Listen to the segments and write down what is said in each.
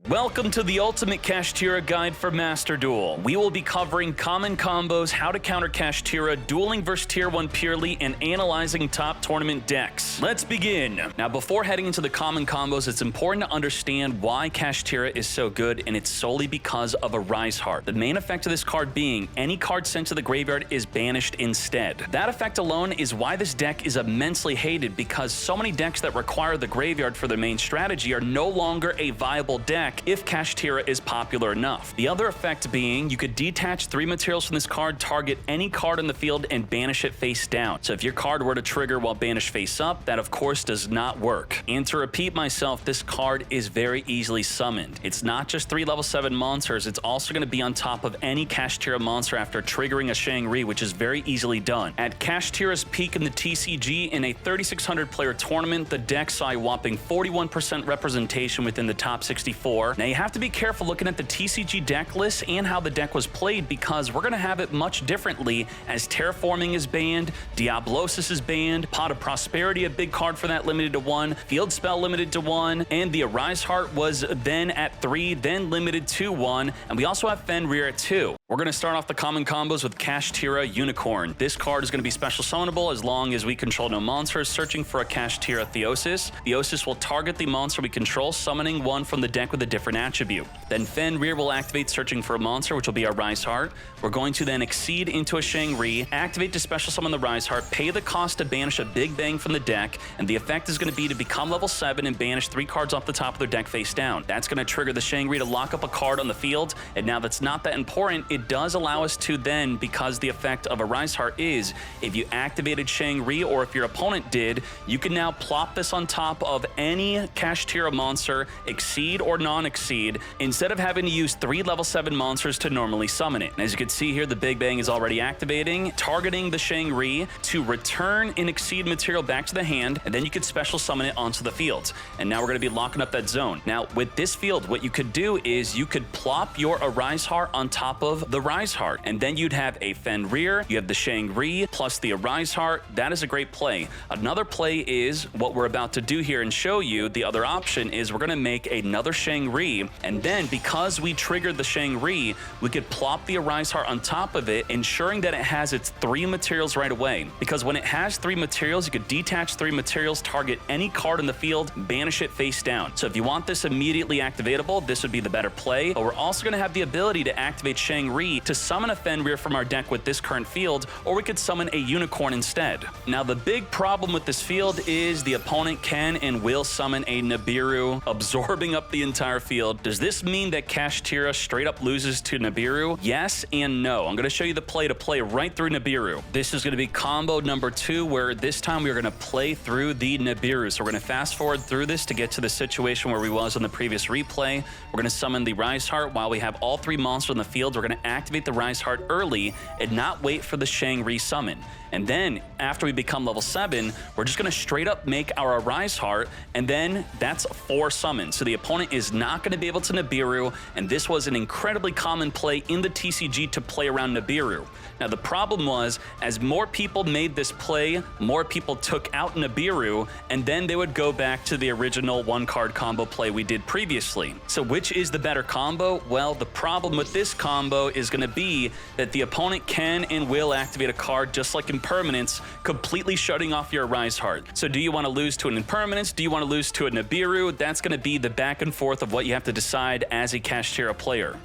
Welcome to the Ultimate Kashtira Guide for Master Duel. We will be covering common combos, how to counter Kashtira, dueling versus Tier 1 Purrely, and analyzing top tournament decks. Let's begin! Now, before heading into the common combos, it's important to understand why Kashtira is so good, and it's solely because of a Rise Heart. The main effect of this card being, any card sent to the graveyard is banished instead. That effect alone is why this deck is immensely hated, because so many decks that require the graveyard for their main strategy are no longer a viable deck if Kashtira is popular enough. The other effect being, you could detach 3 materials from this card, target any card in the field, and banish it face down. So if your card were to trigger while banished face up, that of course does not work. And to repeat myself, this card is very easily summoned. It's not just 3 level 7 monsters, it's also going to be on top of any Kashtira monster after triggering a Shang-Ri, which is very easily done. At Kashtira's peak in the TCG in a 3,600 player tournament, the deck saw a whopping 41% representation within the top 64. Now you have to be careful looking at the TCG deck list and how the deck was played, because we're going to have it much differently, as Terraforming is banned, Diablosis is banned, Pot of Prosperity, a big card for that, limited to 1, Field Spell limited to 1, and the Arise Heart was then at 3, then limited to 1, and we also have Fenrir at 2. We're going to start off the common combos with Kashtira Unicorn. This card is going to be special summonable as long as we control no monsters. Searching for a Kashtira Theosis. Theosis will target the monster we control, summoning one from the deck with a different attribute. Then Fenrir will activate, searching for a monster, which will be our Rise Heart. We're going to then Exceed into a Shang-Ri, activate to special summon the Rise Heart, pay the cost to banish a Big Bang from the deck, and the effect is going to be to become level 7 and banish 3 cards off the top of their deck face down. That's going to trigger the Shang-Ri to lock up a card on the field, and now that's not that important. It does allow us to then, because the effect of a Rise Heart is, if you activated Shang-Ri or if your opponent did, you can now plop this on top of any Kashtira monster, Exceed or non-Exceed, instead of having to use 3 level 7 monsters to normally summon it. And as you can see here, the Big Bang is already activating, targeting the Shang-Ri to return an Exceed material back to the hand, and then you could special summon it onto the field. And now we're going to be locking up that zone. Now, with this field, what you could do is you could plop your Arise Heart on top of the Rise Heart, and then you'd have a Fenrir, you have the Shang-Ri, plus the Arise Heart. That is a great play. Another play is what we're about to do here and show you. The other option is we're going to make another Shang-Ri, and then because we triggered the Shang-Ri, we could plop the Arise Heart on top of it, ensuring that it has its 3 materials right away. Because when it has 3 materials, you could detach 3 materials, target any card in the field, banish it face down. So if you want this immediately activatable, this would be the better play. But we're also going to have the ability to activate Shang-Ri to summon a Fenrir from our deck with this current field, or we could summon a Unicorn instead. Now, the big problem with this field is the opponent can and will summon a Nibiru, absorbing up the entire field. Does this mean that Kashtira straight up loses to Nibiru? Yes and no. I'm going to show you the play to play right through Nibiru. This is going to be combo number 2, where this time we're going to play through the Nibiru. So we're going to fast forward through this to get to the situation where we was on the previous replay. We're going to summon the Rise Heart while we have all 3 monsters in the field. We're going to activate the Rise Heart early and not wait for the Shang-Ri summon. And then after we become level 7, we're just going to straight up make our Rise Heart, and then that's 4 summons. So the opponent is not going to be able to Nibiru, and this was an incredibly common play in the TCG to play around Nibiru. Now the problem was, as more people made this play, more people took out Nibiru, and then they would go back to the original 1-card combo play we did previously. So which is the better combo? Well, the problem with this combo is going to be that the opponent can and will activate a card just like Impermanence, completely shutting off your Rise Heart. So do you want to lose to an Impermanence? Do you want to lose to a Nibiru? That's going to be the back and forth of what you have to decide as a Kashtira player.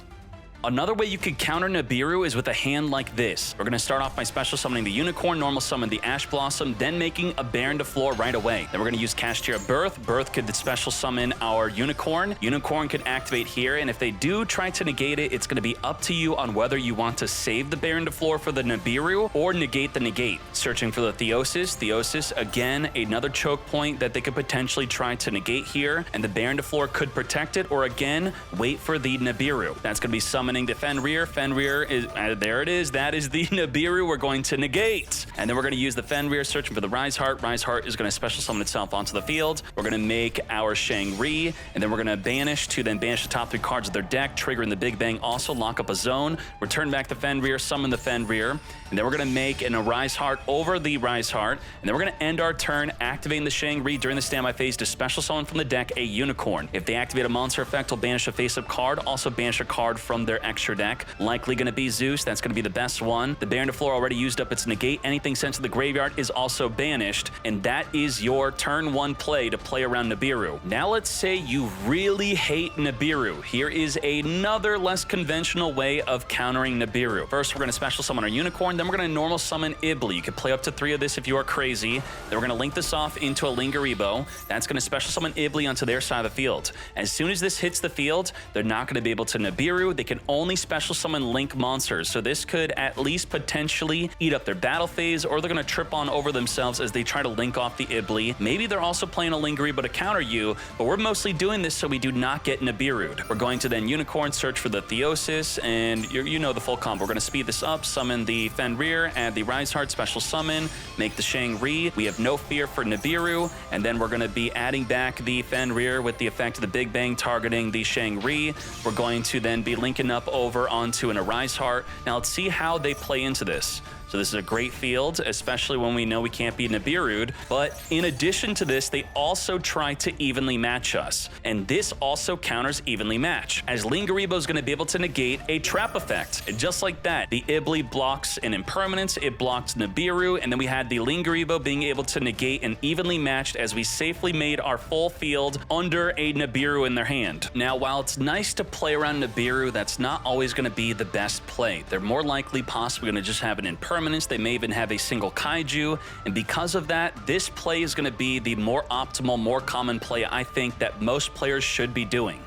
Another way you could counter Nibiru is with a hand like this. We're going to start off by special summoning the Unicorn, normal summon the Ash Blossom, then making a Baron to floor right away. Then we're going to use Kashtira Birth. Birth could special summon our Unicorn. Unicorn could activate here, and if they do try to negate it, it's going to be up to you on whether you want to save the Baron to floor for the Nibiru or negate the negate. Searching for the Theosis. Theosis, again, another choke point that they could potentially try to negate here, and the Baron to floor could protect it, or again, wait for the Nibiru. That's going to be summoned summoning the Fenrir. Fenrir is, there it is. That is the Nibiru we're going to negate. And then we're going to use the Fenrir, searching for the Rise Heart. Rise Heart is going to special summon itself onto the field. We're going to make our Shang-Ri, and then we're going to banish to then banish the top 3 cards of their deck, triggering the Big Bang, also lock up a zone, return back the Fenrir, summon the Fenrir, and then we're going to make a Rise Heart over the Rise Heart, and then we're going to end our turn activating the Shang-Ri during the standby phase to special summon from the deck a Unicorn. If they activate a monster effect, will banish a face-up card, also banish a card from their extra deck. Likely going to be Zeus. That's going to be the best one. The Baron de Fleur already used up its negate. Anything sent to the graveyard is also banished, and that is your turn 1 play to play around Nibiru. Now let's say you really hate Nibiru. Here is another less conventional way of countering Nibiru. First, we're going to special summon our Unicorn, then we're going to normal summon Ibli. You can play up to 3 of this if you are crazy. Then we're going to link this off into a Lingaribo. That's going to special summon Ibli onto their side of the field. As soon as this hits the field, they're not going to be able to Nibiru. They can only special summon Link monsters, so this could at least potentially eat up their battle phase, or they're going to trip on over themselves as they try to link off the Ibli. Maybe they're also playing a Lingaribo to counter you, but we're mostly doing this so we do not get Nibiru'd. We're going to then Unicorn, search for the Theosis, and you know the full combo. We're going to speed this up, summon the Fenrir, add the Rise Heart, special summon, make the Shang-Ri. We have no fear for Nibiru, and then we're going to be adding back the Fenrir with the effect of the Big Bang targeting the Shang-Ri. We're going to then be linking up over onto an Rise Heart. Now let's see how they play into this. So this is a great field, especially when we know we can't be Nibiru'd. But in addition to this, they also try to evenly match us. And this also counters evenly match, as Lingaribo is going to be able to negate a trap effect. And just like that, the Ibli blocks an impermanence, it blocks Nibiru, and then we had the Lingaribo being able to negate an evenly matched as we safely made our full field under a Nibiru in their hand. Now, while it's nice to play around Nibiru, that's not always going to be the best play. They're more likely possibly going to just have an impermanence. They may even have a single kaiju, and because of that, this play is going to be the more optimal, more common play I think that most players should be doing.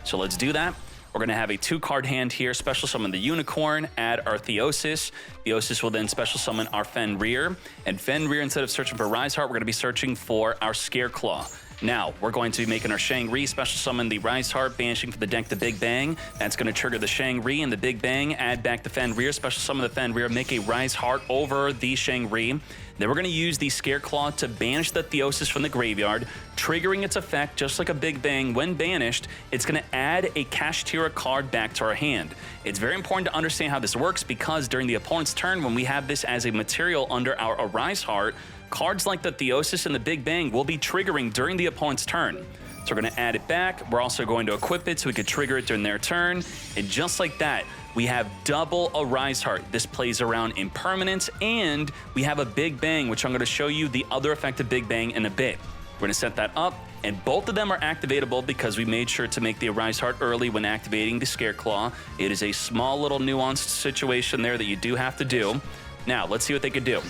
So let's do that. We're going to have a 2-card hand here, special summon the Unicorn, add our Theosis. Theosis will then special summon our Fenrir, and Fenrir, instead of searching for Rise Heart, we're going to be searching for our Scareclaw. Now, we're going to be making our Shang-Ri, special summon the Rise Heart, banishing for the deck the Big Bang. That's going to trigger the Shang-Ri and the Big Bang, add back the Fenrir, special summon the Fenrir, make a Rise Heart over the Shang-Ri. Then we're going to use the Scareclaw to banish the Theosis from the graveyard, triggering its effect just like a Big Bang. When banished, it's going to add a Kashtira card back to our hand. It's very important to understand how this works, because during the opponent's turn, when we have this as a material under our Rise Heart, cards like the Theosis and the Big Bang will be triggering during the opponent's turn. So we're going to add it back. We're also going to equip it so we could trigger it during their turn. And just like that, we have double a Rise Heart. This plays around impermanence, and we have a Big Bang, which I'm going to show you the other effect of Big Bang in a bit. We're going to set that up, and both of them are activatable because we made sure to make the Rise Heart early when activating the Scareclaw. It is a small little nuanced situation there that you do have to do. Now, let's see what they could do.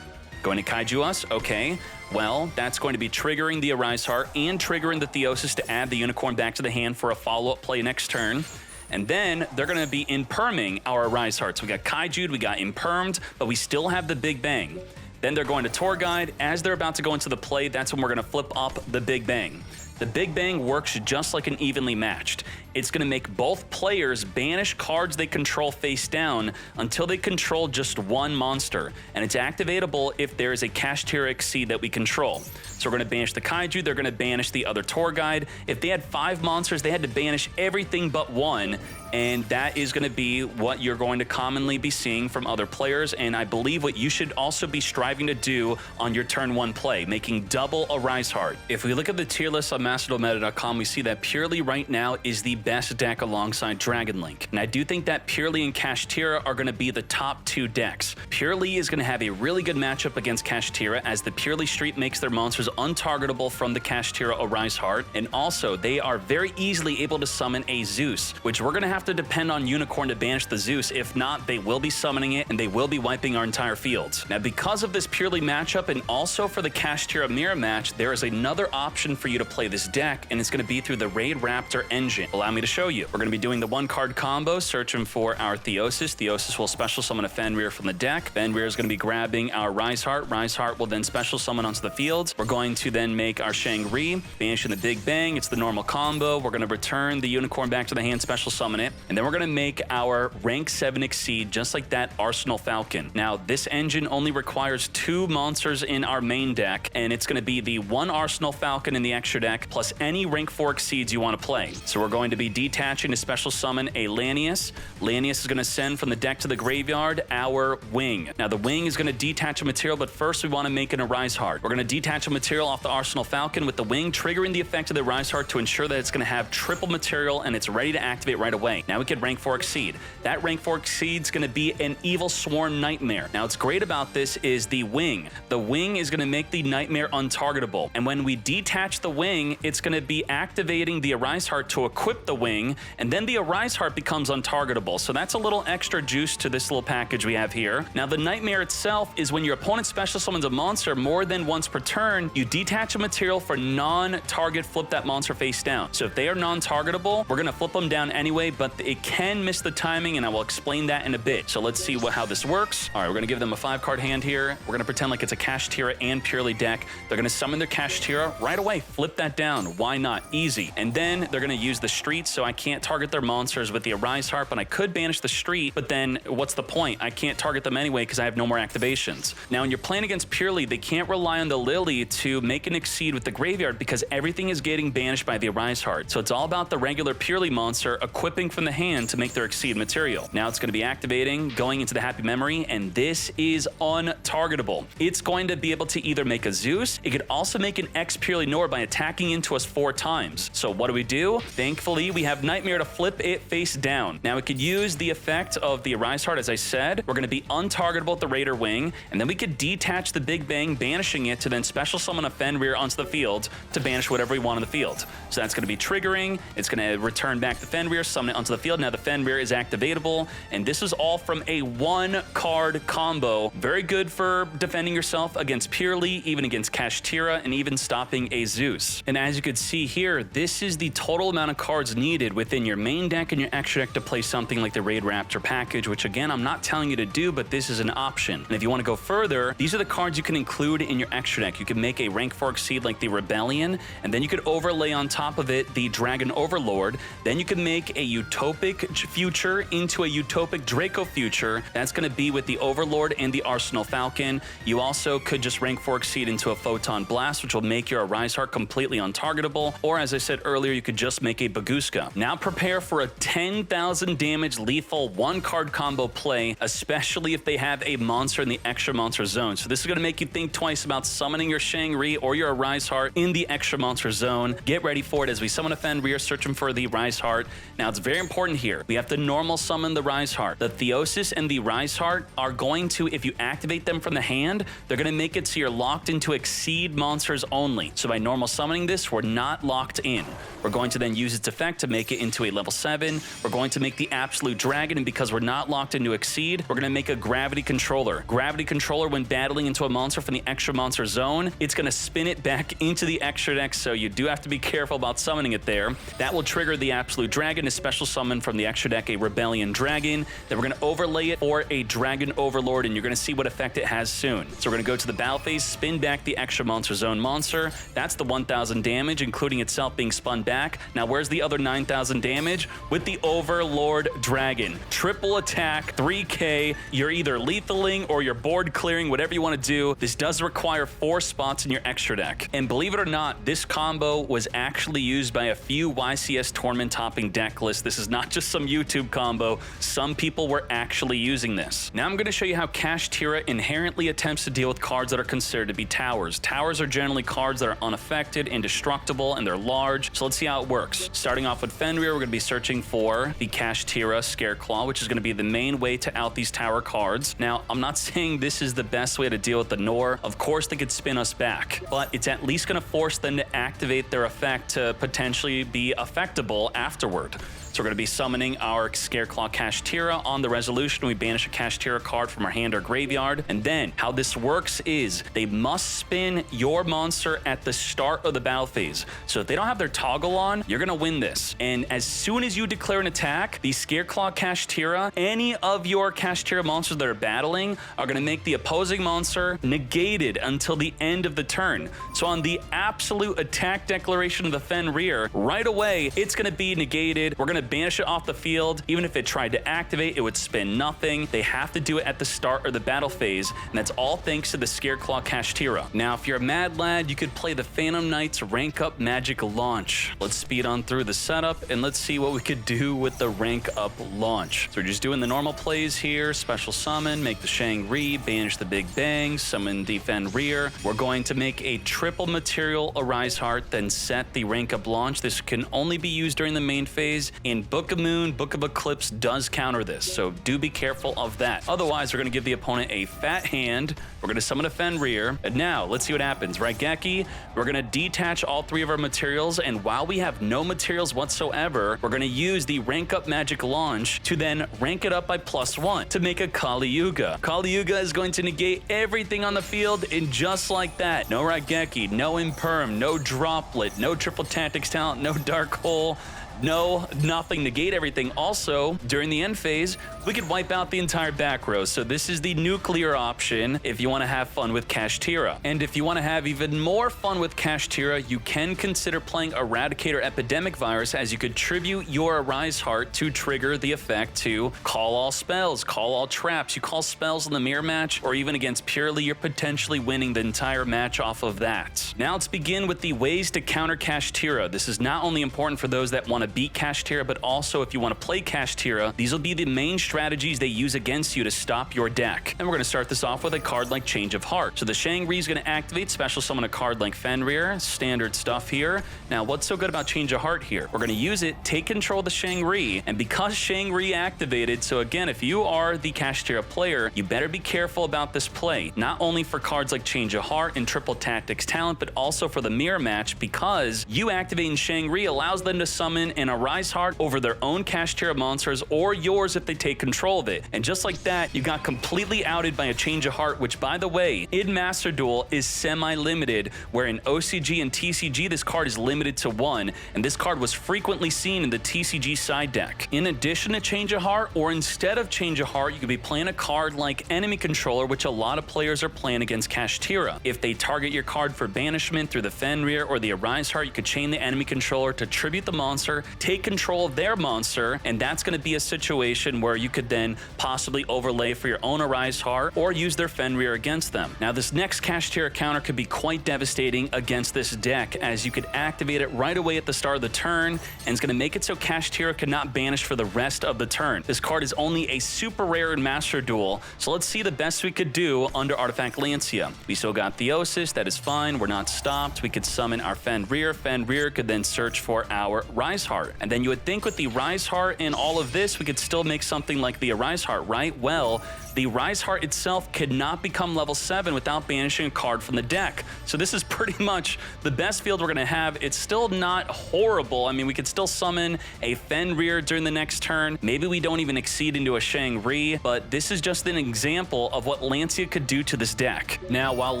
Going to Kaiju us? Okay. Well, that's going to be triggering the Rise Heart and triggering the Theosis to add the Unicorn back to the hand for a follow-up play next turn. And then they're going to be imperming our Rise Hearts. We got Kaiju'd, we got impermed, but we still have the Big Bang. Then they're going to Tour Guide. As they're about to go into the play, that's when we're going to flip up the Big Bang. The Big Bang works just like an evenly matched. It's going to make both players banish cards they control face down until they control just one monster, and it's activatable if there is a Kashtira Exceed that we control. So we're going to banish the Kaiju, they're going to banish the other Tour Guide. If they had 5 monsters, they had to banish everything but one, and that is going to be what you're going to commonly be seeing from other players, and I believe what you should also be striving to do on your turn 1 play, making double a Rise Heart. If we look at the tier list on MasterDuelMeta.com, we see that Purrely right now is the best deck alongside Dragon Link, and I do think that Purrely and Kashtira are going to be the top 2 decks. Purrely is going to have a really good matchup against Kashtira, as the Purrely Street makes their monsters untargetable from the Kashtira Rise Heart, and also they are very easily able to summon a Zeus, which we're going to have to depend on Unicorn to banish the Zeus. If not, they will be summoning it and they will be wiping our entire field. Now, because of this Purrely matchup and also for the Kashtira mirror match, there is another option for you to play the this deck, and it's going to be through the Raidraptor engine. Allow me to show you. We're going to be doing the 1-card combo, searching for our Theosis. Theosis will special summon a Fenrir from the deck. Fenrir is going to be grabbing our Rise Heart. Rise Heart will then special summon onto the field. We're going to then make our Shang-Ri, banishing the Big Bang. It's the normal combo. We're going to return the Unicorn back to the hand, special summon it, and then we're going to make our rank 7 Exceed, just like that Arsenal Falcon. Now, this engine only requires 2 monsters in our main deck, and it's going to be the 1 Arsenal Falcon in the extra deck, plus any rank 4 Exceeds you want to play. So we're going to be detaching to special summon a Lanius. Lanius is going to send from the deck to the graveyard our Wing. Now, the Wing is going to detach a material, but first we want to make an Arise Heart. We're going to detach a material off the Arsenal Falcon with the Wing, triggering the effect of the Arise Heart to ensure that it's going to have triple material and it's ready to activate right away. Now we can rank 4 Exceed. That rank 4 Exceed is going to be an Evil Sworn Nightmare. Now, what's great about this is the Wing. The Wing is going to make the Nightmare untargetable. And when we detach the Wing, it's going to be activating the Arise Heart to equip the Wing, and then the Arise Heart becomes untargetable. So that's a little extra juice to this little package we have here. Now, the Nightmare itself is when your opponent special summons a monster more than once per turn, you detach a material for non-target, flip that monster face down. So if they are non-targetable, we're going to flip them down anyway, but it can miss the timing, and I will explain that in a bit. So let's see how this works. All right, we're going to give them a 5-card hand here. We're going to pretend like it's a Kashtira and Purrely deck. They're going to summon their Kashtira right away. Flip that down. Why not? Easy. And then they're going to use the Street, so I can't target their monsters with the Arise Heart, but I could banish the Street, but then what's the point? I can't target them anyway because I have no more activations. Now, when you're playing against Purrely, they can't rely on the Lily to make an Exceed with the graveyard because everything is getting banished by the Arise Heart. So it's all about the regular Purrely monster equipping from the hand to make their Exceed material. Now it's going to be activating, going into the Happy Memory, and this is untargetable. It's going to be able to either make a Zeus, it could also make an X-Purrely Nor by attacking into us 4 times. So what do? Thankfully, we have Nightmare to flip it face down. Now, we could use the effect of the Arise Heart, as I said. We're going to be untargetable with the Raider Wing, and then we could detach the Big Bang, banishing it to then special summon a Fenrir onto the field to banish whatever we want on the field. So that's going to be triggering. It's going to return back the Fenrir, summon it onto the field. Now the Fenrir is activatable, and this is all from a 1-card combo. Very good for defending yourself against Purrely, even against Kashtira, and even stopping a Zeus. And as you can see here, this is the total amount of cards needed within your main deck and your extra deck to play something like the Raidraptor package, which again, I'm not telling you to do, but this is an option. And if you want to go further, these are the cards you can include in your extra deck. You can make a rank 4 Exceed like the Rebellion, and then you could overlay on top of it the Dragon Overlord. Then you can make a Utopic Future into a Utopic Draco Future. That's going to be with the Overlord and the Arsenal Falcon. You also could just rank 4 Exceed into a Photon Blast, which will make your Arise Heart completely untargetable. Or as I said earlier, you could just make a Baguska. Now prepare for a 10,000 damage lethal 1-card combo play, especially if they have a monster in the extra monster zone. So this is going to make you think twice about summoning your Shang-Ri or your Arise Heart in the extra monster zone. Get ready for it as we summon a Fenrir, searching for the Rise Heart. Now, it's very important here. We have to normal summon the Rise Heart. The Theosis and the Rise Heart are going to, if you activate them from the hand, they're going to make it so you're locked into Exceed monsters only. So by normal summoning this, we're not locked in. We're going to then use its effect to make it into a level 7. We're going to make the Absolute Dragon, and because we're not locked into Exceed, we're going to make a Gravity Controller. Gravity Controller, when battling into a monster from the extra monster zone, it's going to spin it back into the extra deck, so you do have to be careful about summoning it there. That will trigger the Absolute Dragon, a special summon from the extra deck, a Rebellion Dragon. Then we're going to overlay it for a Dragon Overlord, and you're going to see what effect it has soon. So we're going to go to the battle phase, spin back the extra monster zone monster. That's the 1,000 damage, including itself being spun back. Now, where's the other 9,000 damage? With the Overlord Dragon. Triple attack, 3k. You're either lethaling or you're board clearing, whatever you want to do. This does require 4 spots in your extra deck. And believe it or not, this combo was actually used by a few YCS tournament topping deck lists. This is not just some YouTube combo. Some people were actually using this. Now I'm going to show you how Kashtira inherently attempts to deal with cards that are considered to be towers. Towers are generally cards that are unaffected, indestructible, and they're large. So let's see how it works. Starting off with Fenrir, we're going to be searching for the Kashtira Scareclaw, which is going to be the main way to out these tower cards. Now, I'm not saying this is the best way to deal with the Nor. Of course, they could spin us back, but it's at least going to force them to activate their effect to potentially be affectable afterward. So we're going to be summoning our Scareclaw Kashtira on the resolution. We banish a Kashtira card from our hand or graveyard. And then how this works is they must spin your monster at the start of the battle phase. So if they don't have their toggle on, you're going to win this. And as soon as you declare an attack, the Scareclaw Kashtira, any of your Kashtira monsters that are battling are going to make the opposing monster negated until the end of the turn. So on the absolute attack declaration of the Fenrir, right away, it's going to be negated. We're going to banish it off the field. Even if it tried to activate, it would spin nothing. They have to do it at the start of the battle phase, and that's all thanks to the Scareclaw Kashtira. Now, if you're a mad lad, you could play the Phantom Knight's Rank Up Magic Launch. Let's speed on through the setup, and let's see what we could do with the Rank Up Launch. So we're just doing the normal plays here. Special summon, make the Shang-Ri, banish the Big Bang, summon the Fenrir. We're going to make a triple material Arise Heart, then set the Rank Up Launch. This can only be used during the main phase, and Book of Moon, Book of Eclipse does counter this, so do be careful of that. Otherwise, we're going to give the opponent a fat hand. We're going to summon a Fenrir, and now let's see what happens. Raigeki, we're going to detach all three of our materials, and while we have no materials whatsoever, we're going to use the Rank Up Magic Launch to then rank it up by +1 to make a Kali Yuga. Kali Yuga is going to negate everything on the field, and just like that, no Raigeki, no Imperm, no Droplet, no Triple Tactics Talent, no Dark Hole, no, nothing, negate everything. Also, during the end phase, we could wipe out the entire back row. So this is the nuclear option if you want to have fun with Kashtira. And if you want to have even more fun with Kashtira, you can consider playing Eradicator Epidemic Virus, as you could tribute your Arise Heart to trigger the effect to call all spells, call all traps. You call spells in the mirror match, or even against Purrely, you're potentially winning the entire match off of that. Now let's begin with the ways to counter Kashtira. This is not only important for those that want to beat Kashtira, but also if you want to play Kashtira, these will be the main strategies they use against you to stop your deck. And we're going to start this off with a card like Change of Heart. So the Shang-Ri is going to activate, special summon a card like Fenrir, standard stuff here. Now what's so good about Change of Heart here? We're going to use it, take control of the Shang-Ri, and because Shang-Ri activated, so again, if you are the Kashtira player, you better be careful about this play, not only for cards like Change of Heart and Triple Tactics Talent, but also for the mirror match, because you activating Shang-Ri allows them to summon an Arise Heart over their own Kashtira monsters, or yours if they take control of it. And just like that, you got completely outed by a Change of Heart, which by the way, in Master Duel is semi-limited, where in OCG and TCG this card is limited to 1, and this card was frequently seen in the TCG side deck. In addition to Change of Heart, or instead of Change of Heart, you could be playing a card like Enemy Controller, which a lot of players are playing against Kashtira. If they target your card for banishment through the Fenrir or the Arise Heart, you could chain the Enemy Controller to tribute the monster, take control of their monster, and that's going to be a situation where you could then possibly overlay for your own Arise Heart or use their Fenrir against them. Now this next Kashtira counter could be quite devastating against this deck, as you could activate it right away at the start of the turn, and it's going to make it so Kashtira cannot banish for the rest of the turn. This card is only a super rare in Master Duel, so let's see the best we could do under Artifact Lancia. We still got Theosis, that is fine, we're not stopped. We could summon our Fenrir. Fenrir could then search for our Rise Heart, and then you would think with the Rise Heart and all of this, we could still make something like the Arise Heart, right? Well, the Rise Heart itself could not become level 7 without banishing a card from the deck. So this is pretty much the best field we're going to have. It's still not horrible. I mean, we could still summon a Fenrir during the next turn. Maybe we don't even exceed into a Shang-Ri, but this is just an example of what Lancia could do to this deck. Now, while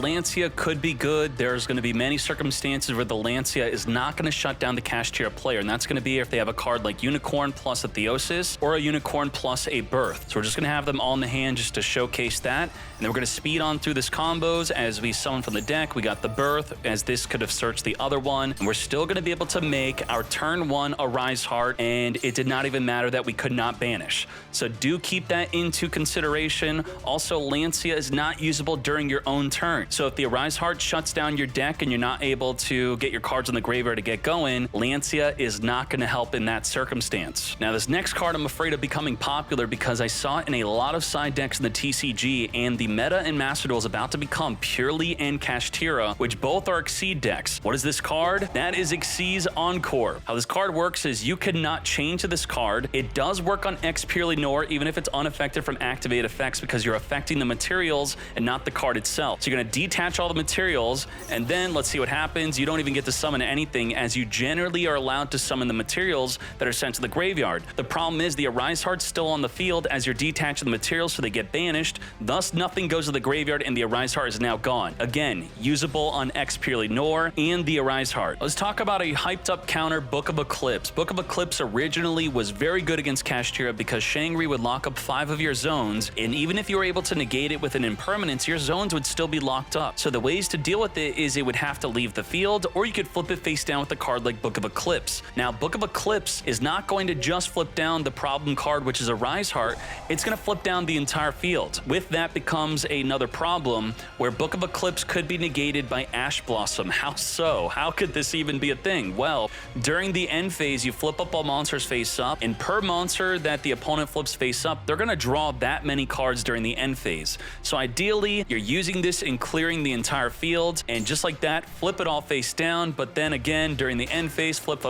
Lancia could be good, there's going to be many circumstances where the Lancia is not going to shut down the Kashtira player, and that's going to be if they have a card like Unicorn plus a Theosis or a Unicorn plus a Birth. So we're just going to have them all in the hand just to showcase that. And then we're going to speed on through this combos as we summon from the deck. We got the Birth, as this could have searched the other one. And we're still going to be able to make our turn 1 Arise Heart, and it did not even matter that we could not banish. So do keep that into consideration. Also, Lancia is not usable during your own turn. So if the Arise Heart shuts down your deck and you're not able to get your cards in the graveyard to get going, Lancia is not going to help in that circumstance. Now, this next card I'm afraid of becoming popular because I saw it in a lot of side decks in the TCG, and the meta in Master Duel is about to become Purrely and Kashtira, which both are Exceed decks. What is this card? That is Xyz's Encore. How this card works is you cannot change to this card. It does work on X Purrely Nor, even if it's unaffected from activate effects, because you're affecting the materials and not the card itself. So you're going to detach all the materials, and then let's see what happens. You don't even get to summon anything, as you generally are allowed to summon the materials that are sent to the graveyard. The problem is the Arise Heart's still on the field as you're detaching the materials, so they get banished, thus nothing goes to the graveyard and the Arise Heart is now gone. Again, usable on Purrely Nor and the Arise Heart. Let's talk about a hyped up counter, Book of Eclipse. Book of Eclipse originally was very good against Kashtira because Shangri would lock up 5 of your zones, and even if you were able to negate it with an impermanence, your zones would still be locked up. So the ways to deal with it is it would have to leave the field, or you could flip it face down with a card like Book of Eclipse. Now, Book of Eclipse is not going to just flip down the problem card, which is Arise Heart. It's going to flip down the entire field. With that becomes another problem where Book of Eclipse could be negated by Ash Blossom. How so? How could this even be a thing? Well, during the end phase, you flip up all monsters face up, and per monster that the opponent flips face up, they're going to draw that many cards during the end phase. So ideally, you're using this in clearing the entire field, and just like that, flip it all face down, but then again, during the end phase, flip,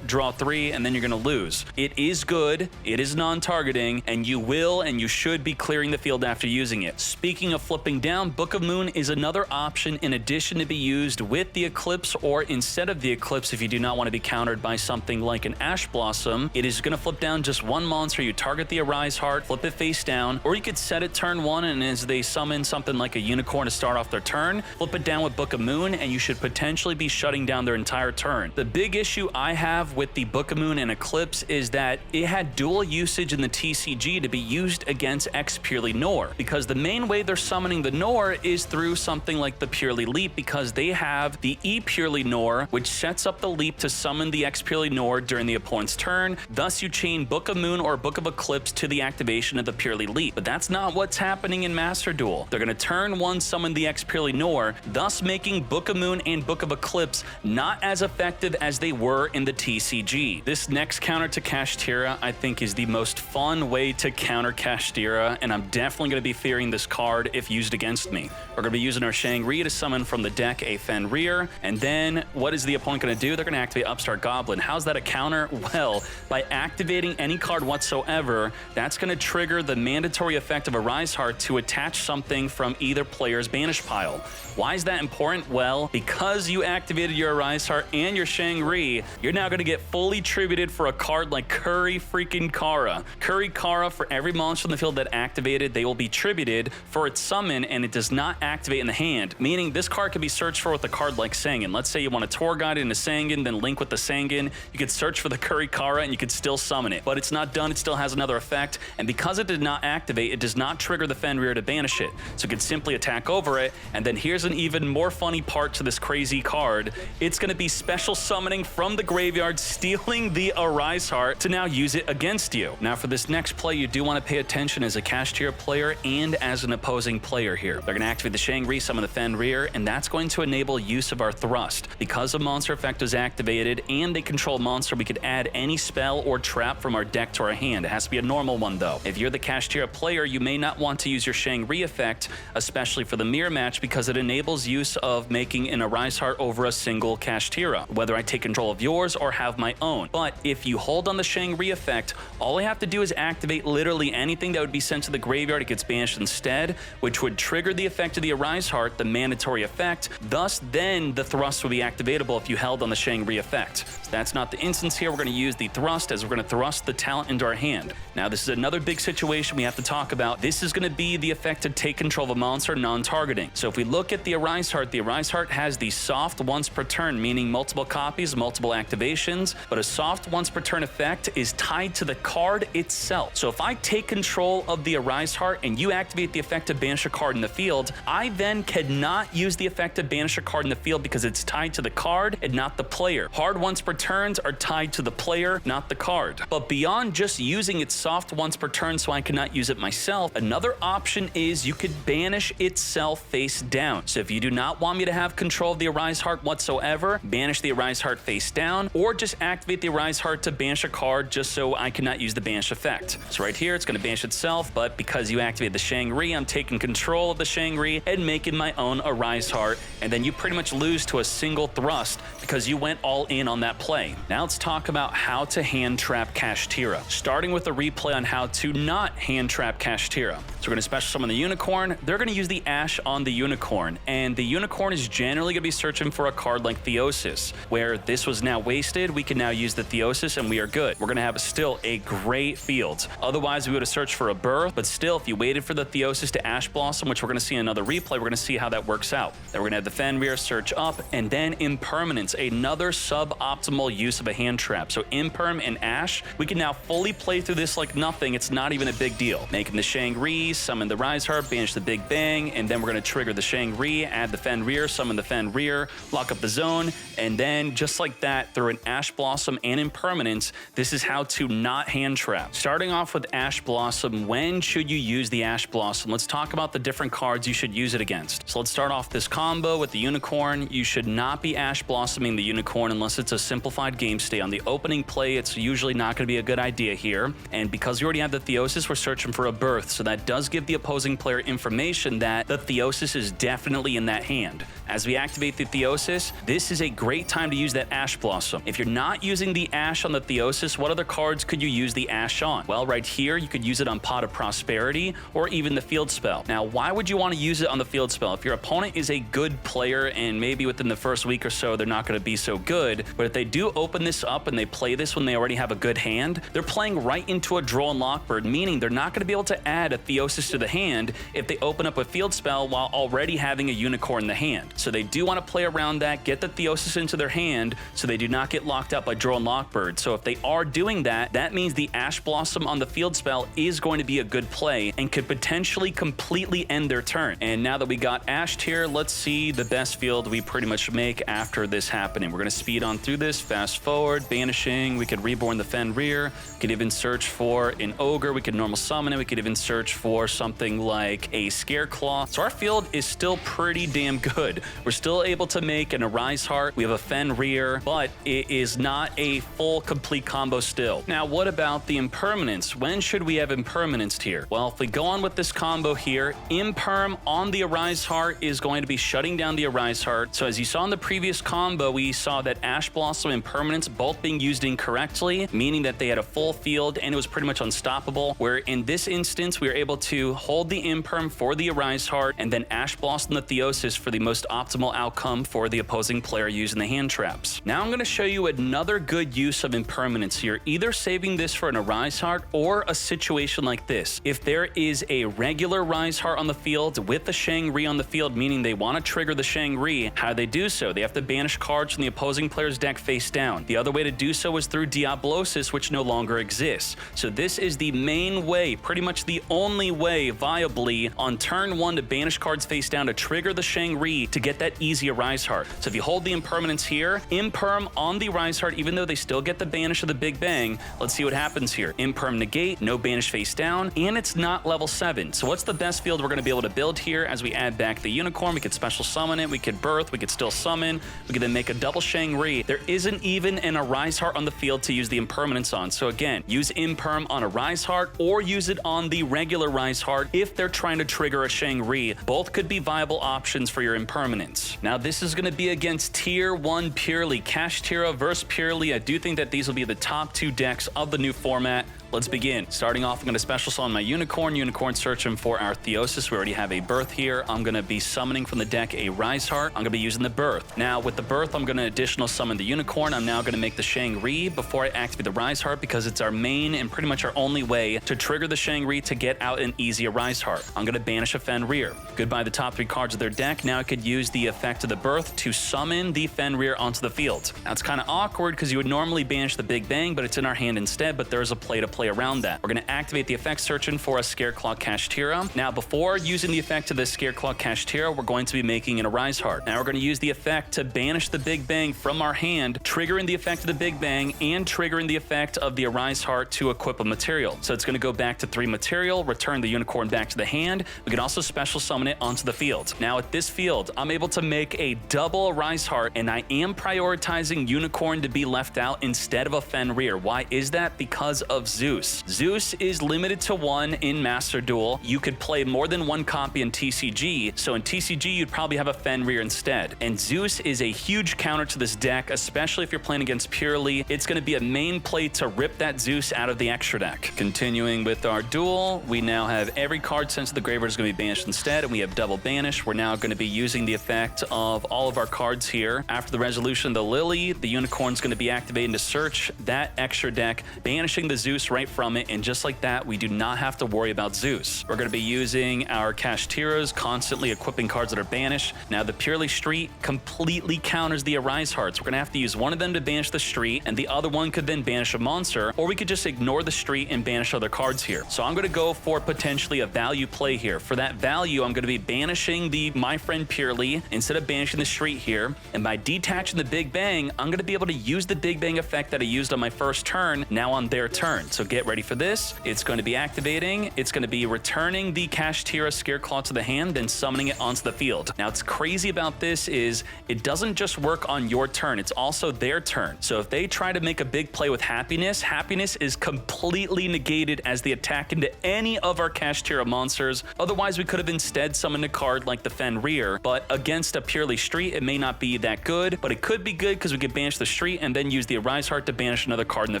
draw 3, and then you're going to lose. It is good, it is non-targeting, and you will and you should be clearing the field after using it. Speaking of flipping down, Book of Moon is another option in addition to be used with the Eclipse or instead of the Eclipse if you do not want to be countered by something like an Ash Blossom. It is going to flip down just one monster. You target the Arise Heart, flip it face down, or you could set it turn 1, and as they summon something like a Unicorn to start off their turn, flip it down with Book of Moon, and you should potentially be shutting down their entire turn. The big issue I have with the Book of Moon and Eclipse is that it had dual usage in the TCG to be used against Purrely Nor, because the main way they're summoning the Nor is through something like the Purrely Leap, because they have the Purrely Nor, which sets up the leap to summon the Purrely Nor during the opponent's turn. Thus, you chain Book of Moon or Book of Eclipse to the activation of the Purrely Leap. But that's not what's happening in Master Duel. They're going to turn 1 summon the Purrely Nor, thus making Book of Moon and Book of Eclipse not as effective as they were in the TCG. This next counter to Kashtira, I think, is the most fun way to counter Kashtira, and I'm definitely going to be fearing this card if used against me. We're going to be using our Shangri to summon from the deck a Fenrir, and then what is the opponent going to do? They're going to activate Upstart Goblin. How's that a counter? Well, by activating any card whatsoever, that's going to trigger the mandatory effect of Arise Heart to attach something from either player's banish pile. Why is that important? Well, because you activated your Arise Heart and your Shangri, you're now going to get fully tributed for a card like Curry freaking Kara. Curry Kara, for every monster in the field that activated, they will be tributed for its summon, and it does not activate in the hand, meaning this card can be searched for with a card like Sangan. Let's say you want a Tour Guide into Sangan, then link with the Sangan. You could search for the Curry Kara and you could still summon it, but it's not done. It still has another effect, and because it did not activate, it does not trigger the Fenrir to banish it. So it could simply attack over it, and then here's an even more funny part to this crazy card. It's going to be special summoning from the graveyard, stealing the Arise Heart to now use it against you. Now for this next play, you do want to pay attention as a Kashtira player and as an opposing player here. They're going to activate the Shangri, summon the Fenrir, and that's going to enable use of our Thrust. Because a monster effect is activated and they control monster, we could add any spell or trap from our deck to our hand. It has to be a normal one though. If you're the Kashtira player, you may not want to use your Shangri effect, especially for the mirror match, because it enables use of making an Arise Heart over a single Kashtira, whether I take control of yours or have my own. But if you hold on the Shangri effect, all I have to do is activate literally anything that would be sent to the graveyard. It gets banished instead, which would trigger the effect of the Arise Heart, the mandatory effect. Thus, then the Thrust will be activatable if you held on the Shangri effect. So that's not the instance here. We're going to use the Thrust as we're going to thrust the talent into our hand. Now, this is another big situation we have to talk about. This is going to be the effect to take control of a monster non-targeting. So if we look at the Arise Heart has the soft once per turn, meaning multiple copies, multiple activations, but a soft once per turn effect is tied to the card itself. So if I take control of the Arise Heart and you activate the effect to banish a card in the field, I then cannot use the effect to banish a card in the field because it's tied to the card and not the player. Hard once per turns are tied to the player, not the card. But beyond just using its soft once per turn so I cannot use it myself, another option is you could banish itself face down. So if you do not want me to have control of the Arise Heart whatsoever, banish the Arise Heart face down, or just activate the Arise Heart to banish a card just so I cannot use the banish effect. So right here, it's going to banish itself, but because you activate the Shangri, I'm taking control of the Shangri and making my own Arise Heart, and then you pretty much lose to a single thrust because you went all in on that play. Now let's talk about how to hand trap Kashtira, starting with a replay on how to not hand trap Kashtira. So we're going to special summon the Unicorn. They're going to use the Ash on the Unicorn, and the Unicorn is generally going to be searching for a card like Theosis, where this was now wasted. We can now use the Theosis and we are good. We're going to have still a great field. Otherwise, we would have searched for a Birth, but still, if you waited for the Theosis to Ash Blossom, which we're going to see in another replay, we're going to see how that works out. Then we're going to have the Fenrir search up, and then Impermanence, another suboptimal use of a hand trap. So Imperm and Ash, we can now fully play through this like nothing. It's not even a big deal. Making the Shangri, summon the Rise Heart, banish the Big Bang, and then we're going to trigger the Shangri, add the Fenrir, summon the Fenrir, lock up the zone, and then just like that, through an Ash Blossom and Impermanence, this is how to not hand trap. Starting off with Ash Blossom, when should you use the Ash Blossom? Let's talk about the different cards you should use it against. So let's start off this combo with the Unicorn. You should not be Ash Blossoming the Unicorn unless it's a simplified game state. On the opening play, it's usually not going to be a good idea here. And because you already have the Theosis, we're searching for a Birth. So that does give the opposing player information that the Theosis is definitely in that hand. As we activate the Theosis, this is a great time to use that Ash Blossom. If you're not using the Ash on the Theosis, what other cards could you use the Ash on? Well, right here, you could use it on Pot of Prosperity or even the Field Spell. Now, why would you want to use it on the Field Spell? If your opponent is a good player and maybe within the first week or so, they're not going to be so good, but if they do open this up and they play this when they already have a good hand, they're playing right into a Droll and Lockbird, meaning they're not going to be able to add a Theosis to the hand if they open up a Field Spell while already having a Unicorn in the hand. So they do want to play around that, get the Theosis into their hand so they do not get locked out by Droll and Lockbird. So if they are doing that, that means the Ash Blossom on the Field Spell is going to be a good play and could potentially completely end their turn. And now that we got Ashed here, let's see the best field we pretty much make after this happening. We're going to speed on through this, fast forward, banishing. We could reborn the Fenrir. We could even search for an Ogre. We could normal summon it. We could even search for something like a Scareclaw. So our field is still pretty damn good. We're still able to make an Arise Heart. We have a Fenrir, but it is not a full complete combo still. Now, what about the Impermanence? When should we have Impermanence here? Well, if we go on with this combo here, Imperm on the Arise Heart is going to be shutting down the Arise Heart. So as you saw in the previous combo, we saw that Ash Blossom and Impermanence both being used incorrectly, meaning that they had a full field and it was pretty much unstoppable, where in this instance, we were able to hold the Imperm for the Arise Heart and then Ash Blossom the Theosis for the most optimal outcome for the opposing player using the hand traps. Now I'm going to show you another good use of Impermanence here, either saving this for an Arise Heart or a situation like this. If there is a regular Rise Heart on the field with the Shangri on the field, meaning they want to trigger the Shangri, how do they do so? They have to banish cards from the opposing player's deck face down. The other way to do so is through Diablosis, which no longer exists. So this is the main way, pretty much the only way viably on turn 1 to banish cards face down to trigger the Shangri to get that easy Arise Heart. So if you hold the Impermanence here, Imperm on the Rise Heart, even though they still get the banish of the Big Bang, let's see what happens here. Imperm negate, no banish face down, and it's not level 7. So what's the best field we're going to be able to build here as we add back the Unicorn? We could special summon it, we could Birth, we could still summon, we could then make a double Shangri. There isn't even an Arise Heart on the field to use the Impermanence on. So again, use Imperm on a Rise Heart or use it on the regular Rise Heart if they're trying to trigger a Shangri. Both could be viable options for your Impermanence. Now this is going to be against Tier 1 Purrely, Kashtira versus Purrely. I do think that these will be the top 2 decks of the new format. Let's begin. Starting off, I'm going to special summon my Unicorn. Unicorn searching for our Theosis. We already have a Birth here. I'm going to be summoning from the deck a Rise Heart. I'm going to be using the Birth. Now, with the Birth, I'm going to additional summon the Unicorn. I'm now going to make the Shangri before I activate the Rise Heart because it's our main and pretty much our only way to trigger the Shangri to get out an easy Rise Heart. I'm going to banish a Fenrir. Goodbye the top 3 cards of their deck. Now I could use the effect of the Birth to summon the Fenrir onto the field. Now, it's kind of awkward because you would normally banish the Big Bang, but it's in our hand instead, but there's a play to play around that. We're going to activate the effect searching for a Scareclaw Kashtira. Now, before using the effect of the Scareclaw Kashtira, we're going to be making an Arise Heart. Now, we're going to use the effect to banish the Big Bang from our hand, triggering the effect of the Big Bang and triggering the effect of the Arise Heart to equip a material. So it's going to go back to 3 material, return the Unicorn back to the hand. We can also special summon it onto the field. Now, at this field, I'm able to make a double Arise Heart, and I am prioritizing Unicorn to be left out instead of a Fenrir. Why is that? Because of Zoo. Zeus. Zeus is limited to 1 in Master Duel. You could play more than 1 copy in TCG, so in TCG you'd probably have a Fenrir instead. And Zeus is a huge counter to this deck, especially if you're playing against Purrely. It's going to be a main play to rip that Zeus out of the extra deck. Continuing with our duel, we now have every card sent to the graveyard is going to be banished instead, and we have double banish. We're now going to be using the effect of all of our cards here. After the resolution of the Lily, the Unicorn is going to be activating to search that extra deck, banishing the Zeus right from it, and just like that, we do not have to worry about Zeus. We're going to be using our Kashtiras, constantly equipping cards that are banished. Now, the Purrely Street completely counters the Arise Hearts. We're going to have to use one of them to banish the Street, and the other one could then banish a monster, or we could just ignore the Street and banish other cards here. So I'm going to go for potentially a value play here. For that value, I'm going to be banishing the My Friend Purrely instead of banishing the Street here, and by detaching the Big Bang, I'm going to be able to use the Big Bang effect that I used on my first turn now on their turn. So get ready for this. It's going to be activating. It's going to be returning the Kashtira Scareclaw to the hand, then summoning it onto the field. Now, what's crazy about this is it doesn't just work on your turn, it's also their turn. So if they try to make a big play with Happiness, Happiness is completely negated as the attack into any of our Kashtira monsters. Otherwise, we could have instead summoned a card like the Fenrir, but against a Purrely Street, it may not be that good, but it could be good because we could banish the Street and then use the Arise Heart to banish another card in the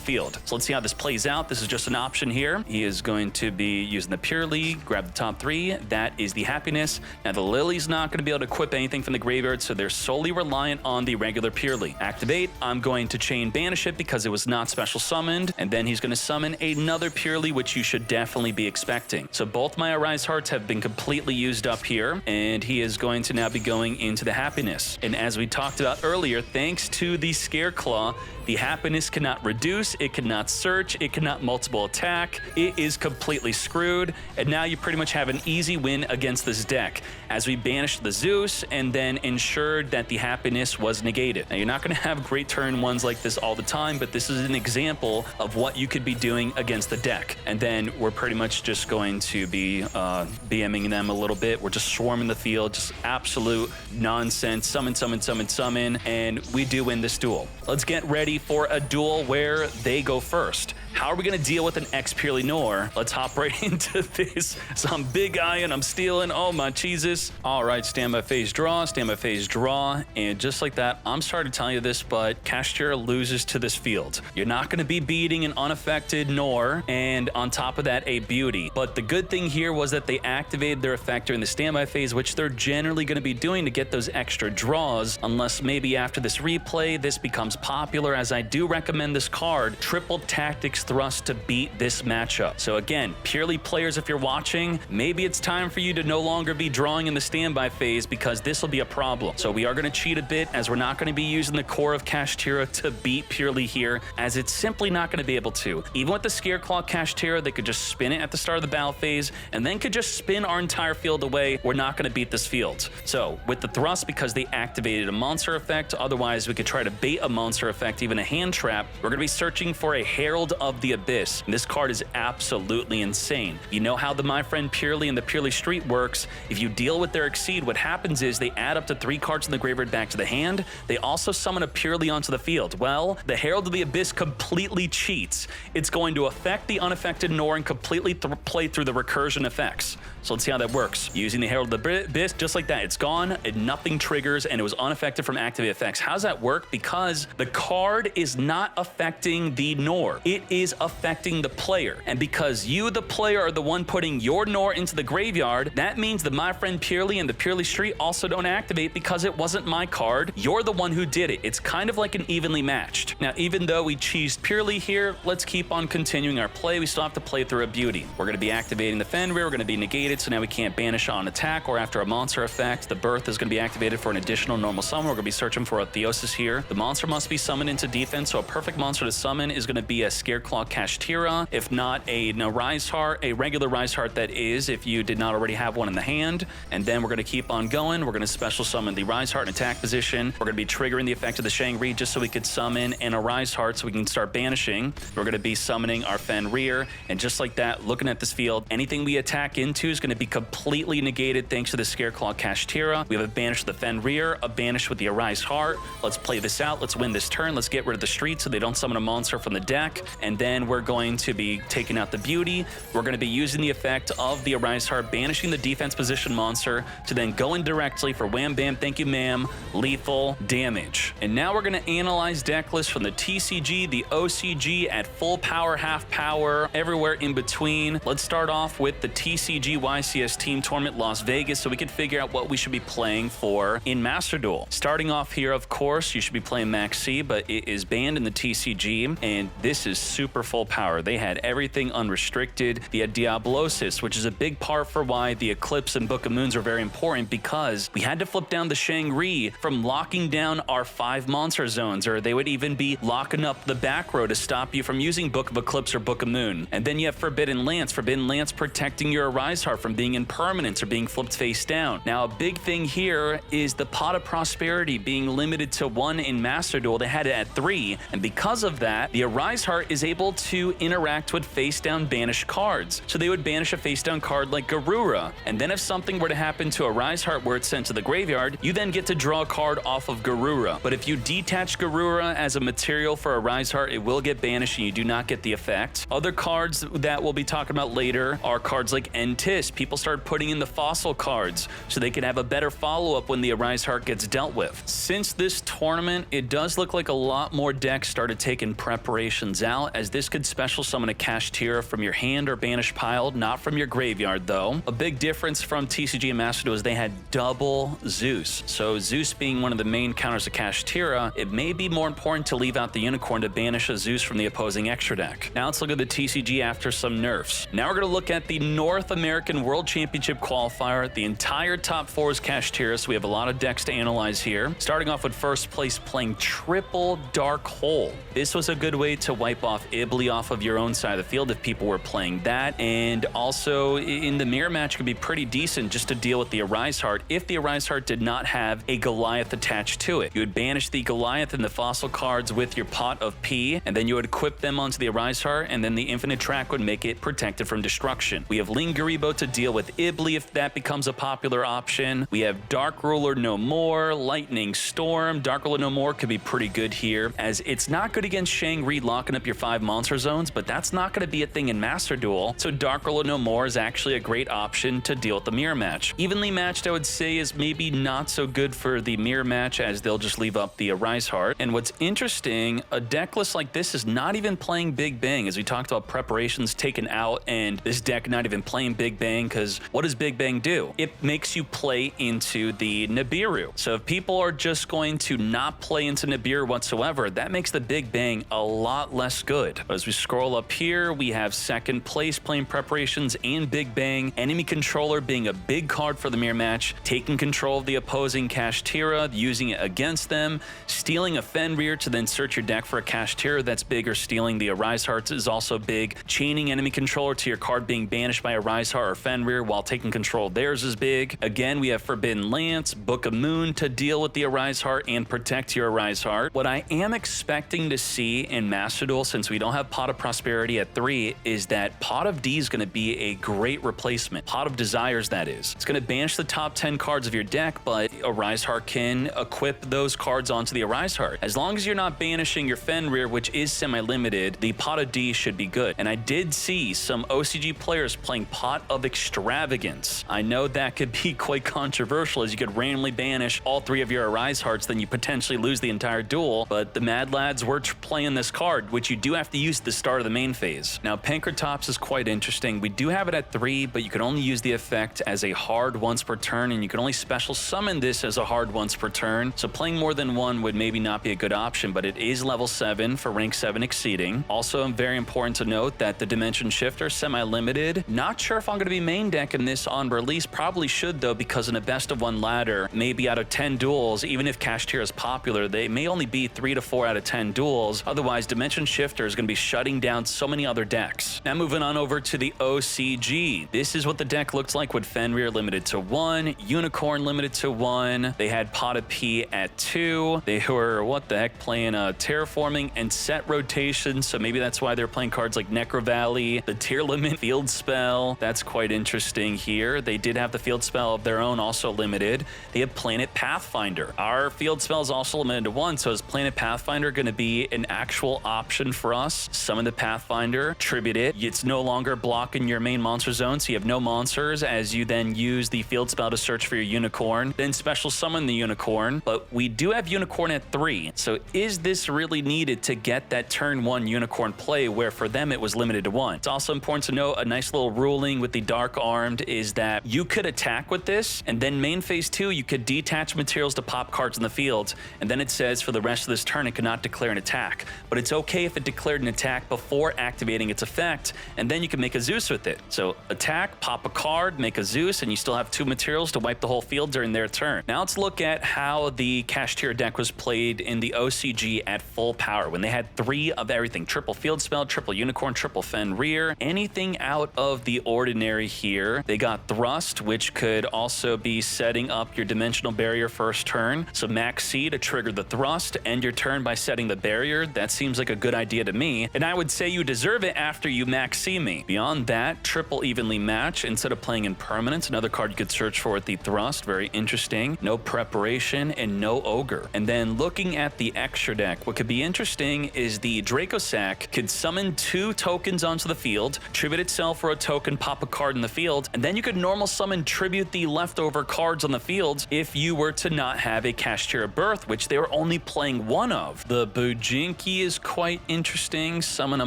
field. So let's see how this plays out. This is just an option here. He is going to be using the Purrely, grab the top 3. That is the Happiness. Now, the Lily's not going to be able to equip anything from the graveyard, so they're solely reliant on the regular Purrely. Activate. I'm going to chain banish it because it was not special summoned, and then he's going to summon another Purrely, which you should definitely be expecting. So both my Arise Hearts have been completely used up here, and he is going to now be going into the Happiness. And as we talked about earlier, thanks to the Scareclaw, the Happiness cannot reduce, it cannot search, it cannot multiple attack. It is completely screwed, and now you pretty much have an easy win against this deck, as we banished the Zeus and then ensured that the Happiness was negated. Now, you're not going to have great turn 1s like this all the time, but this is an example of what you could be doing against the deck. And then we're pretty much just going to be BMing them a little bit. We're just swarming the field, just absolute nonsense. Summon, summon, summon, summon, and we do win this duel. Let's get ready for a duel where they go first. How are we going to deal with an Purrely Nor? Let's hop right into this. So I'm big eyeing, I'm stealing. Oh my Jesus. All right, stand by phase draw, and just like that, I'm sorry to tell you this, but Kashtira loses to this field. You're not going to be beating an unaffected Nor, and on top of that, a Beauty. But the good thing here was that they activated their effect during the standby phase, which they're generally going to be doing to get those extra draws, unless maybe after this replay, this becomes popular, as I do recommend this card, Triple Tactics Thrust, to beat this matchup. So again, Purrely players, if you're watching, maybe it's time for you to no longer be drawing in the standby phase, because this will be a problem. So we are going to cheat a bit, as we're not going to be using the core of Kashtira to beat Purrely here, as it's simply not going to be able to. Even with the Scareclaw Kashtira, they could just spin it at the start of the battle phase, and then could just spin our entire field away. We're not going to beat this field. So with the Thrust, because they activated a monster effect, otherwise we could try to bait a monster effect, even a hand trap, we're going to be searching for a Herald of the Abyss. And this card is absolutely insane. You know how the My Friend Purrely and the Purrely Street works. If you deal with their Exceed, what happens is they add up to 3 cards in the graveyard back to the hand. They also summon a Purrely onto the field. Well, the Herald of the Abyss completely cheats. It's going to affect the unaffected Nor and completely play through the recursion effects. So let's see how that works. Using the Herald of the Abyss, just like that, it's gone, and nothing triggers, and it was unaffected from activate effects. How does that work? Because the card is not affecting the Nor. It is affecting the player. And because you, the player, are the one putting your Nor into the graveyard, that means the My Friend Purrely and the Purrely Street also don't activate, because it wasn't my card. You're the one who did it. It's kind of like an evenly matched. Now, even though we cheesed Purrely here, let's keep on continuing our play. We still have to play through a Beauty. We're going to be activating the Fenrir. We're going to be negated, so now we can't banish on attack or after a monster effect. The Birth is going to be activated for an additional normal summon. We're going to be searching for a Theosis here. The monster must be summoned into defense, so a perfect monster to summon is going to be a Scareclaw Kashtira, if not a Rise Heart, a regular Rise Heart, that is, if you did not already have one in the hand. And then we're going to keep on going. We're going to special summon the Rise Heart in attack position. We're going to be triggering the effect of the Shangri just so we could summon an Arise Heart so we can start banishing. We're going to be summoning our Fenrir, and just like that, looking at this field, anything we attack into is going to be completely negated thanks to the Scareclaw Kashtira. We have a banish with the Fenrir, a banish with the Arise Heart. Let's play this out. Let's win this turn. Let's get rid of the Street so they don't summon a monster from the deck. And then we're going to be taking out the beauty. We're going to be using the effect of the Arise Heart, banishing the defense position monster to then go in directly for wham bam, thank you ma'am, lethal damage. And now we're going to analyze deck lists from the TCG, the OCG, at full power, half power, everywhere in between. Let's start off with the TCG YCS Team Tournament Las Vegas so we can figure out what we should be playing for in Master Duel. Starting off here, of course, you should be playing Max C, but it is banned in the TCG, and this is super full power. They had everything unrestricted. They had Diablosis, which is a big part for why the Eclipse and Book of Moons are very important, because we had to flip down the Shang-Ri from locking down our 5 monster zones, or they would even be locking up the back row to stop you from using Book of Eclipse or Book of Moon. And then you have Forbidden Lance protecting your Arise Heart from being in permanence or being flipped face down. Now, a big thing here is the Pot of Prosperity being limited to 1 in Master Duel. They had it at 3, and because of that, the Arise Heart is able to interact with face down banished cards. So they would banish a face down card like Garura, and then if something were to happen to Arise Heart where it's sent to the graveyard, you then get to draw a card off of Garura. But if you detach Garura as a material for Arise Heart, it will get banished and you do not get the effect. Other cards that we'll be talking about later are cards like Entis. People started putting in the fossil cards so they could have a better follow-up when the Arise Heart gets dealt with. Since this tournament, it does look like a lot more decks started taking preparations out, as this could special summon a Kashtira from your hand or banish pile, not from your graveyard though. A big difference from TCG and Master Duel is they had double Zeus. So Zeus being one of the main counters of Kashtira, it may be more important to leave out the Unicorn to banish a Zeus from the opposing extra deck. Now let's look at the TCG after some nerfs. Now we're going to look at the North American World Championship qualifier. The entire top 4 is Kashtira, so we have a lot of decks to analyze here. Starting off with first place playing triple Dark Hole. This was a good way to wipe off Ibli off of your own side of the field if people were playing that, and also in the mirror match could be pretty decent just to deal with the Arise Heart if the Arise Heart did not have a Goliath attached to it. You would banish the Goliath and the fossil cards with your Pot of P, and then you would equip them onto the Arise Heart, and then the Infinite Track would make it protected from destruction. We have Lingaribo to deal with Ibli if that becomes a popular option. We have Dark Ruler No More, Lightning Storm. Dark Ruler No More could be pretty good here, as it's not good against Shang-Ri locking up your 5 monster zones, but that's not going to be a thing in Master Duel, so Dark Ruler No More is actually a great option to deal with the mirror match. Evenly matched, I would say, is maybe not so good for the mirror match, as they'll just leave up the Arise Heart. And what's interesting, a deck list like this is not even playing Big Bang, as we talked about preparations taken out, and this deck not even playing Big Bang, because what does Big Bang do? It makes you play into the Nibiru. So if people are just going to not play into Nibiru whatsoever, that makes the Big Bang a lot less good. But as we scroll up here, we have second place playing preparations and Big Bang. Enemy Controller being a big card for the mirror match, taking control of the opposing Kashtira, using it against them, stealing a Fenrir to then search your deck for a Kashtira that's big, or stealing the Arise Hearts is also big. Chaining enemy controller to your card being banished by Arise Heart or Fenrir while taking control of theirs is big. Again, we have Forbidden Lance, Book of Moon to deal with the Arise Heart and protect your Arise Heart. What I am expecting to see in Master Duel, since we don't have Pot of Prosperity at 3, is that Pot of D is going to be a great replacement. Pot of Desires, that is. It's going to banish the top 10 cards of your deck, but Arise Heart can equip those cards onto the Arise Heart. As long as you're not banishing your Fenrir, which is semi-limited, the Pot of D should be good. And I did see some OCG players playing Pot of Extravagance. I know that could be quite controversial, as you could randomly banish all 3 of your Arise Hearts, then you potentially lose the entire duel, but the Mad Lads were playing this card, which you do have to use at the start of the main phase. Now, Pankratops is quite interesting. We do have it at 3, but you can only use the effect as a hard once per turn, and you can only special summon this as a hard once per turn, so playing more than 1 would maybe not be a good option, but it is level 7 for rank 7 exceeding. Also, very important to note that the Dimension Shifter is semi-limited. Not sure if I'm going to be main decking this on release. Probably should, though, because in a best of 1 ladder, maybe out of 10 duels, even if Kashtira is popular, they may only be 3 to 4 out of 10 duels. Otherwise, Dimension Shifter is going to be shutting down so many other decks. Now moving on over to the OCG. This is what the deck looks like with Fenrir limited to 1, Unicorn limited to 1. They had Pot of P at 2. They were, what the heck, playing Terraforming and Set Rotation, so maybe that's why they're playing cards like Necro Valley, the Tier Limit Field Spell. That's quite interesting here. They did have the Field Spell of their own, also limited. They have Planet Pathfinder. Our Field Spell is also limited to 1, so is Planet Pathfinder going to be an actual option for us? Plus, summon the Pathfinder, tribute it. It's no longer blocking your main monster zone, so you have no monsters as you then use the field spell to search for your unicorn, then special summon the unicorn. But we do have unicorn at 3, so is this really needed to get that turn 1 unicorn play where for them it was limited to 1? It's also important to note a nice little ruling with the Dark Armed is that you could attack with this, and then main phase 2 you could detach materials to pop cards in the field, and then it says for the rest of this turn it cannot declare an attack. But it's okay if it declared an attack before activating its effect, and then you can make a Zeus with it. So attack, pop a card, make a Zeus, and you still have 2 materials to wipe the whole field during their turn. Now let's look at how the Kashtira deck was played in the OCG at full power, when they had 3 of everything: triple field spell, triple unicorn, triple Fenrir. Anything out of the ordinary here. They got Thrust, which could also be setting up your dimensional barrier first turn. So max C to trigger the Thrust, end your turn by setting the barrier. That seems like a good idea to me, and I would say you deserve it after you max C me. Beyond that, triple evenly match instead of playing Impermanence, another card you could search for with the Thrust. Very interesting. No preparation and no Ogre. And then looking at the extra deck, what could be interesting is the Draco Sack could summon 2 tokens onto the field, tribute itself for a token, pop a card in the field, and then you could normal summon tribute the leftover cards on the field if you were to not have a Kashtira Birth, which they were only playing 1 of. The Bujinki is quite interesting. Summon a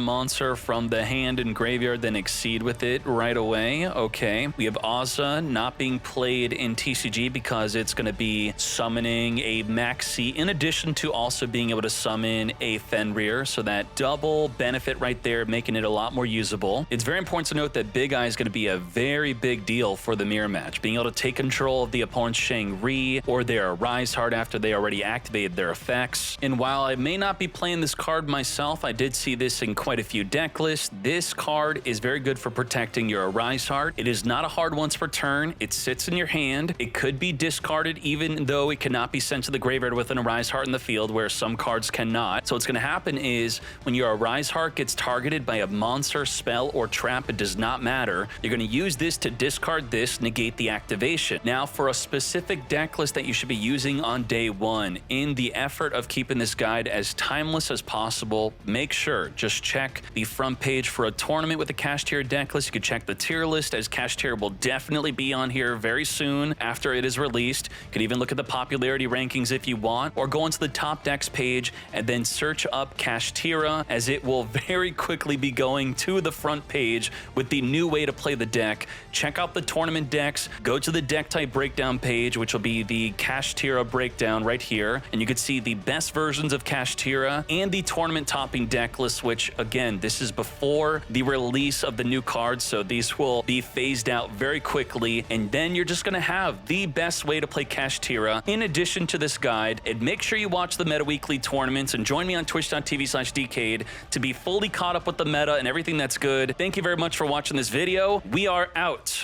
monster from the hand and graveyard, then exceed with it right away. Okay. We have Azza not being played in TCG because it's going to be summoning a Maxi in addition to also being able to summon a Fenrir, so that double benefit right there, making it a lot more usable. It's very important to note that Big Eye is going to be a very big deal for the mirror match, being able to take control of the opponent's Shang-Ri or their Rise Heart after they already activated their effects. And while I may not be playing this card myself, I did see this in quite a few deck lists. This card is very good for protecting your Rise Heart. It is not a hard once per turn. It sits in your hand. It could be discarded even though it cannot be sent to the graveyard with an Arise Heart in the field, where some cards cannot. So what's going to happen is when your Arise Heart gets targeted by a monster, spell, or trap, it does not matter. You're going to use this to discard this, negate the activation. Now, for a specific deck list that you should be using on day 1, in the effort of keeping this guide as timeless as possible, make sure just check the front page for a tournament with the Kashtira deck list. You can check the tier list, as Kashtira will definitely be on here very soon after it is released. You can even look at the popularity rankings if you want, or go into the top decks page and then search up Kashtira, as it will very quickly be going to the front page with the new way to play the deck. Check out the tournament decks, go to the deck type breakdown page, which will be the Kashtira breakdown right here, and you can see the best versions of Kashtira and the tournament topping deck list, which again, this is before the release of the new cards, so these will be phased out very quickly, and then you're just going to have the best way to play Kashtira in addition to this guide. And make sure you watch the Meta Weekly tournaments and join me on twitch.tv/Decade to be fully caught up with the meta and everything that's good. Thank you very much for watching this video. We are out.